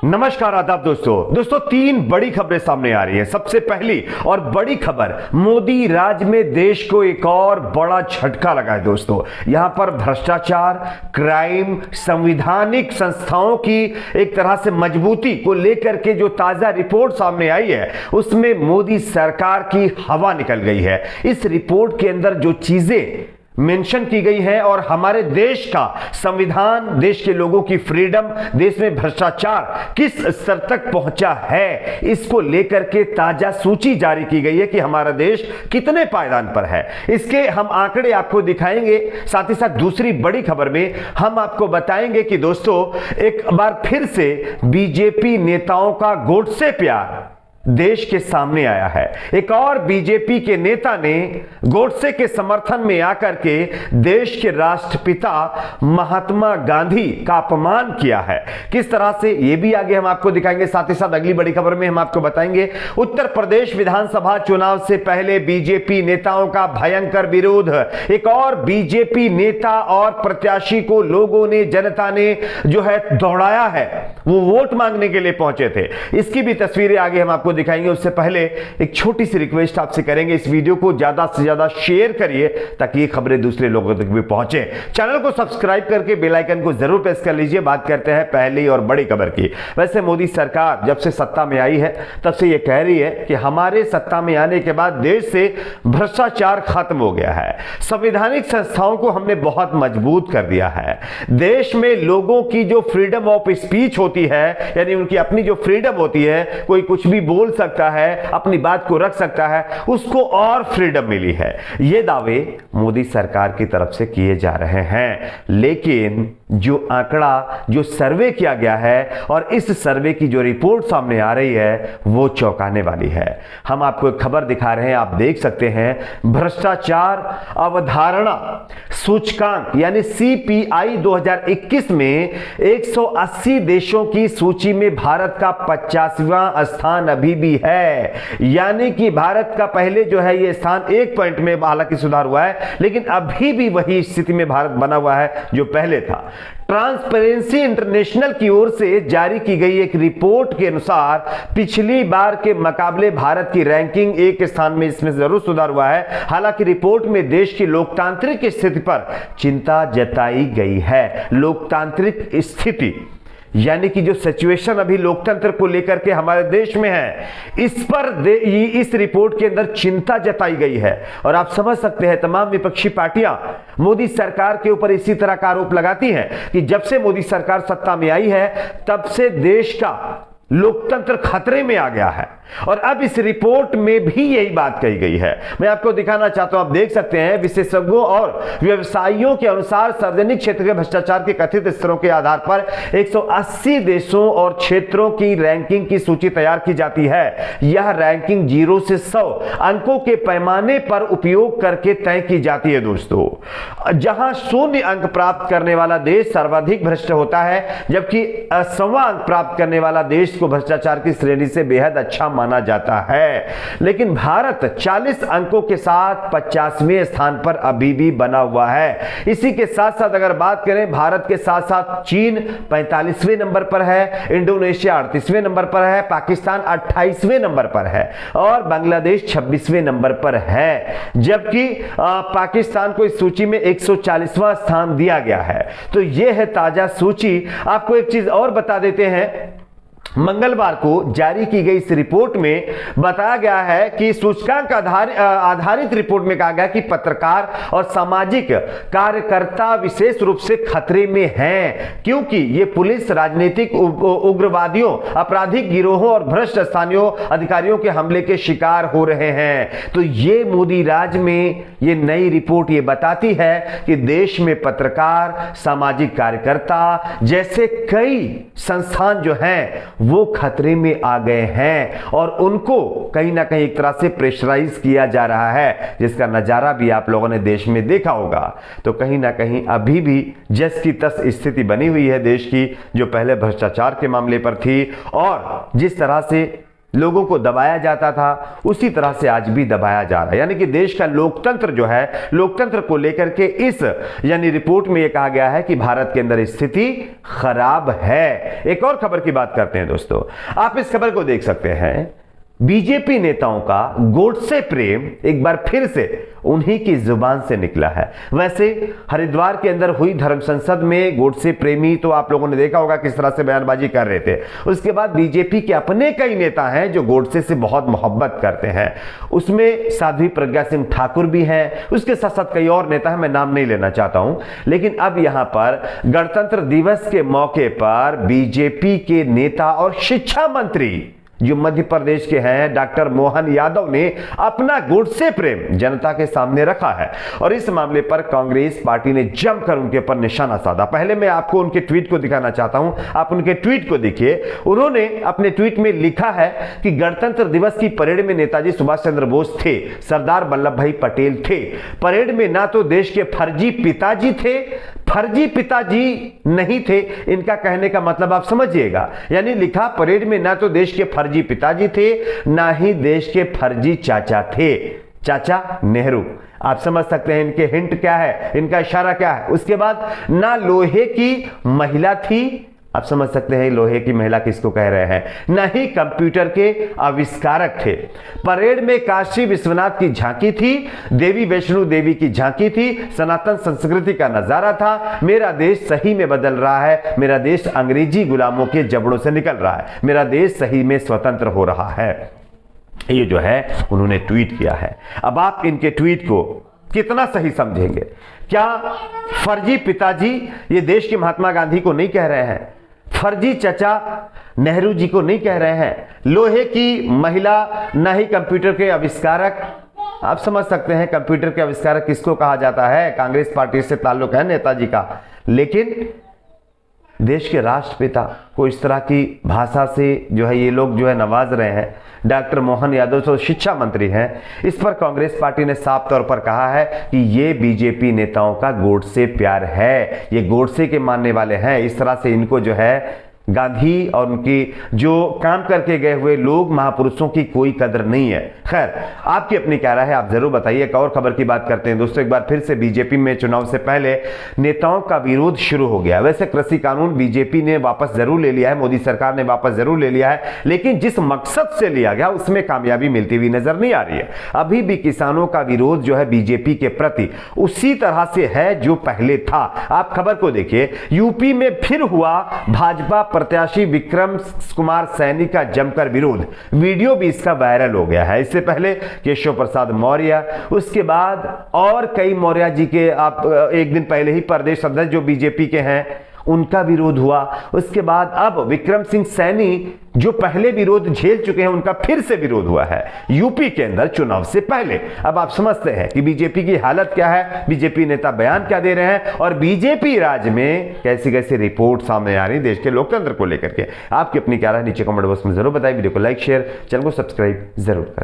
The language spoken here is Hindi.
नमस्कार, आदाब दोस्तों तीन बड़ी खबरें सामने आ रही हैं। सबसे पहली और बड़ी खबर, मोदी राज में देश को एक और बड़ा झटका लगा है दोस्तों। यहां पर भ्रष्टाचार, क्राइम, संवैधानिक संस्थाओं की एक तरह से मजबूती को लेकर के जो ताजा रिपोर्ट सामने आई है उसमें मोदी सरकार की हवा निकल गई है। इस रिपोर्ट के अंदर जो चीजें मेंशन की गई है और हमारे देश का संविधान, देश के लोगों की फ्रीडम, देश में भ्रष्टाचार किस स्तर तक पहुंचा है, इसको लेकर के ताजा सूची जारी की गई है कि हमारा देश कितने पायदान पर है। इसके हम आंकड़े आपको दिखाएंगे। साथ ही साथ दूसरी बड़ी खबर में हम आपको बताएंगे कि दोस्तों एक बार फिर से बीजेपी नेताओं का गोडसे प्यार देश के सामने आया है। एक और बीजेपी के नेता ने गोडसे के समर्थन में आकर के देश के राष्ट्रपिता महात्मा गांधी का अपमान किया है। किस तरह से, यह भी आगे हम आपको दिखाएंगे। साथ ही साथ अगली बड़ी खबर में हम आपको बताएंगे उत्तर प्रदेश विधानसभा चुनाव से पहले बीजेपी नेताओं का भयंकर विरोध। एक और बीजेपी नेता और प्रत्याशी को लोगों ने, जनता ने जो है दौड़ाया है, वो वोट मांगने के लिए पहुंचे थे। इसकी भी तस्वीरें आगे हम आपको दिखाएंगे। उससे पहले एक छोटी सी रिक्वेस्ट आपसे करेंगे, इस वीडियो को ज्यादा से ज्यादा शेयर करिए ताकि ये खबरें दूसरे लोगों तक भी पहुंचे। चैनल को सब्सक्राइब करके बेल आइकन को जरूर प्रेस कर लीजिए। बात करते हैं पहली और बड़ी खबर की। वैसे मोदी सरकार जब से सत्ता में आई है तब से ये कह रही है कि हमारे सत्ता में आने के बाद देश से भ्रष्टाचार खत्म हो गया है, संवैधानिक संस्थाओं को हमने बहुत मजबूत कर दिया है, देश में लोगों की जो फ्रीडम ऑफ स्पीच होती है, यानी उनकी अपनी जो फ्रीडम होती है, कोई कुछ भी बोल सकता है, अपनी बात को रख सकता है, उसको और फ्रीडम मिली है। ये दावे मोदी सरकार की तरफ से किए जा रहे हैं। लेकिन जो आंकड़ा, जो सर्वे किया गया है और इस सर्वे की जो रिपोर्ट सामने आ रही है वो चौंकाने वाली है। हम आपको एक खबर दिखा रहे हैं, आप देख सकते हैं। भ्रष्टाचार अवधारणा सूचकांक यानी सीपीआई 2021 में 180 देशों की सूची में भारत का 50वां स्थान अभी भी है। यानी कि भारत का पहले जो है ये स्थान 1 पॉइंट में हालांकि सुधार हुआ है, लेकिन अभी भी वही स्थिति में भारत बना हुआ है जो पहले था। ट्रांसपेरेंसी इंटरनेशनल की ओर से जारी की गई एक रिपोर्ट के अनुसार पिछली बार के मुकाबले भारत की रैंकिंग एक स्थान में इसमें जरूर सुधार हुआ है। हालांकि रिपोर्ट में देश की लोकतांत्रिक स्थिति पर चिंता जताई गई है। लोकतांत्रिक स्थिति यानी कि जो सिचुएशन अभी लोकतंत्र को लेकर के हमारे देश में है, इस पर इस रिपोर्ट के अंदर चिंता जताई गई है। और आप समझ सकते हैं तमाम विपक्षी पार्टियां मोदी सरकार के ऊपर इसी तरह का आरोप लगाती हैं कि जब से मोदी सरकार सत्ता में आई है तब से देश का लोकतंत्र खतरे में आ गया है। और अब इस रिपोर्ट में भी यही बात कही गई है। मैं आपको दिखाना चाहता हूं, आप देख सकते हैं। विशेषज्ञों और व्यवसायियों के अनुसार सार्वजनिक क्षेत्र के भ्रष्टाचार के कथित स्तरों के आधार पर 180 देशों और क्षेत्रों की रैंकिंग की सूची तैयार की जाती है। यह रैंकिंग 0 से 100 अंकों के पैमाने पर उपयोग करके तय की जाती है दोस्तों। जहां 0 अंक प्राप्त करने वाला देश सर्वाधिक भ्रष्ट होता है, जबकि 100वां अंक प्राप्त करने वाला देश को भ्रष्टाचार की श्रेणी से बेहद अच्छा माना जाता है। लेकिन भारत 40 अंकों के साथ 50वें स्थान पर अभी भी बना हुआ है। इसी के साथ साथ अगर बात करें, भारत के साथ साथ चीन 45वें नंबर पर है, इंडोनेशिया 38वें नंबर पर है, पाकिस्तान 28वें नंबर पर है और बांग्लादेश 26वें नंबर पर है। जबकि पाकिस्तान को इस सूची में 140वां स्थान दिया गया है। तो यह है ताजा सूची। आपको एक चीज और बता देते हैं, मंगलवार को जारी की गई इस रिपोर्ट में बताया गया है कि सूचकांक आधारित रिपोर्ट में कहा गया कि पत्रकार और सामाजिक कार्यकर्ता विशेष रूप से खतरे में हैं, क्योंकि ये पुलिस, राजनीतिक उग्रवादियों, आपराधिक गिरोहों और भ्रष्ट स्थानीय अधिकारियों के हमले के शिकार हो रहे हैं। तो ये मोदी राज में ये नई रिपोर्ट ये बताती है कि देश में पत्रकार, सामाजिक कार्यकर्ता जैसे कई संस्थान जो हैं वो खतरे में आ गए हैं और उनको कहीं ना कहीं एक तरह से प्रेशराइज किया जा रहा है, जिसका नजारा भी आप लोगों ने देश में देखा होगा। तो कहीं ना कहीं अभी भी जस की तस स्थिति बनी हुई है देश की, जो पहले भ्रष्टाचार के मामले पर थी और जिस तरह से लोगों को दबाया जाता था, उसी तरह से आज भी दबाया जा रहा है। यानी कि देश का लोकतंत्र जो है, लोकतंत्र को लेकर के इस यानी रिपोर्ट में यह कहा गया है कि भारत के अंदर स्थिति खराब है। एक और खबर की बात करते हैं दोस्तों, आप इस खबर को देख सकते हैं। बीजेपी नेताओं का गोडसे प्रेम एक बार फिर से उन्हीं की जुबान से निकला है। वैसे हरिद्वार के अंदर हुई धर्म संसद में गोडसे प्रेमी तो आप लोगों ने देखा होगा किस तरह से बयानबाजी कर रहे थे। उसके बाद बीजेपी के अपने कई नेता हैं जो गोडसे से बहुत मोहब्बत करते हैं, उसमें साध्वी प्रज्ञा सिंह ठाकुर भी हैं, उसके साथ साथ कई और नेता हैं, मैं नाम नहीं लेना चाहता हूं। लेकिन अब यहां पर गणतंत्र दिवस के मौके पर बीजेपी के नेता और शिक्षा मंत्री जो मध्य प्रदेश के हैं डॉक्टर मोहन यादव ने अपना गोडसे प्रेम जनता के सामने रखा है और इस मामले पर कांग्रेस पार्टी ने जमकर उनके ऊपर निशाना साधा। पहले मैं आपको उनके ट्वीट को दिखाना चाहता हूं, आप उनके ट्वीट को देखिए। उन्होंने अपने ट्वीट में लिखा है कि गणतंत्र दिवस की परेड में नेताजी सुभाष चंद्र बोस थे, सरदार वल्लभ भाई पटेल थे। परेड में ना तो देश के फर्जी पिताजी थे, फर्जी पिताजी नहीं थे, इनका कहने का मतलब आप समझिएगा। यानी लिखा परेड में ना तो देश के फर्जी पिताजी थे, ना ही देश के फर्जी चाचा थे, चाचा नेहरू। आप समझ सकते हैं इनके हिंट क्या है, इनका इशारा क्या है। उसके बाद ना लोहे की महिला थी, आप समझ सकते हैं लोहे की महिला किसको कह रहे हैं, न ही कंप्यूटर के आविष्कारक थे। परेड में काशी विश्वनाथ की झांकी थी, देवी वैष्णो देवी की झांकी थी, सनातन संस्कृति का नजारा था। मेरा देश सही में बदल रहा है, मेरा देश अंग्रेजी गुलामों के जबड़ों से निकल रहा है, मेरा देश सही में स्वतंत्र हो रहा है। ये जो है उन्होंने ट्वीट किया है। अब आप इनके ट्वीट को कितना सही समझेंगे? क्या फर्जी पिताजी ये देश के महात्मा गांधी को नहीं कह रहे हैं, फर्जी चचा नेहरू जी को नहीं कह रहे हैं, लोहे की महिला न ही कंप्यूटर के आविष्कारक। आप समझ सकते हैं कंप्यूटर के आविष्कारक किसको कहा जाता है, कांग्रेस पार्टी से ताल्लुक है नेताजी का। लेकिन देश के राष्ट्रपिता को इस तरह की भाषा से जो है ये लोग जो है नवाज रहे हैं। डॉक्टर मोहन यादव जो शिक्षा मंत्री हैं, इस पर कांग्रेस पार्टी ने साफ तौर पर कहा है कि ये बीजेपी नेताओं का गोडसे प्यार है, ये गोडसे के मानने वाले हैं। इस तरह से इनको जो है गांधी और उनकी जो काम करके गए हुए लोग महापुरुषों की कोई कदर नहीं है। खैर, आपकी अपनी क्या राय है आप जरूर बताइए। एक और खबर की बात करते हैं दोस्तों। एक बार फिर से बीजेपी में चुनाव से पहले नेताओं का विरोध शुरू हो गया। वैसे कृषि कानून बीजेपी ने वापस जरूर ले लिया है, मोदी सरकार ने वापस जरूर ले लिया है, लेकिन जिस मकसद से लिया गया उसमें कामयाबी मिलती हुई नजर नहीं आ रही है। अभी भी किसानों का विरोध जो है बीजेपी के प्रति उसी तरह से है जो पहले था। आप खबर को देखिए, यूपी में फिर हुआ भाजपा प्रत्याशी विक्रम कुमार सैनी का जमकर विरोध। वीडियो भी इसका वायरल हो गया है। इससे पहले केशव प्रसाद मौर्य, उसके बाद और कई मौर्य जी के आप एक दिन पहले ही प्रदेश अध्यक्ष जो बीजेपी के हैं उनका विरोध हुआ। उसके बाद अब विक्रम सिंह सैनी जो पहले विरोध झेल चुके हैं उनका फिर से विरोध हुआ है यूपी के अंदर चुनाव से पहले। अब आप समझते हैं कि बीजेपी की हालत क्या है, बीजेपी नेता बयान क्या दे रहे हैं और बीजेपी राज्य में कैसी कैसी रिपोर्ट सामने आ रही देश के लोकतंत्र को लेकर के। आपकी अपनी क्या राय नीचे कमेंट बॉक्स में जरूर बताइए। वीडियो को लाइक शेयर, चैनल को सब्सक्राइब जरूर करें।